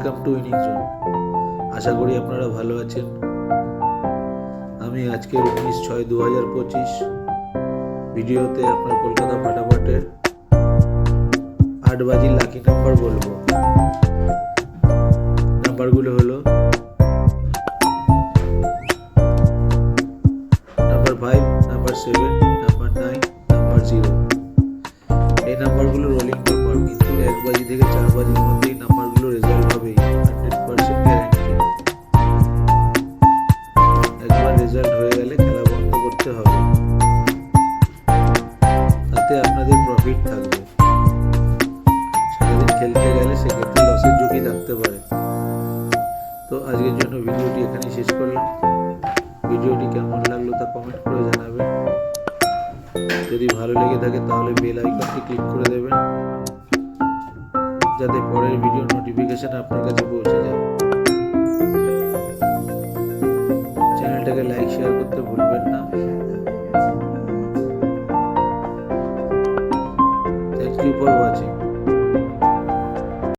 Welcome to winning zone. আশা করি আপনারা ভালো আছেন। আমি আজকের 19/6/2025 ভিডিওতে আপনার কলকাতা ফাটাফাটের 8 বাজির লাকি নাম্বার বলবো। নাম্বারগুলো হলো নাম্বার 5, নাম্বার 7, নাম্বার 9, নাম্বার 0। এই নাম্বারগুলো রোলিং নাম্বার, কিন্তু 1 বাজি থেকে 4 বাজির মধ্যে এই নাম্বারগুলো রেজাল্ট হবে 100% গ্যারান্টি। একবার রেজাল্ট হয়ে গেলে খেলা বন্ধ করতে হবে, তাতে আপনাদের প্রফিট থাকবে। সারাদিন খেলতে গেলে সেক্ষেত্রে লসের ঝুঁকি থাকতে পারে। তো আজকের জন্য ভিডিওটি এখানেই শেষ করলাম। ভিডিওটি কেমন লাগলো তা কমেন্ট করে জানাবেন। যদি ভালো লেগে থাকে তাহলে বেল আইকনটি ক্লিক করে দেবেন, যাতে পরের ভিডিওর নোটিফিকেশন আপনার কাছে পৌঁছে যায়। চ্যানেলটাকে লাইক শেয়ার করতে ভুলবেন না। Thank you for watching.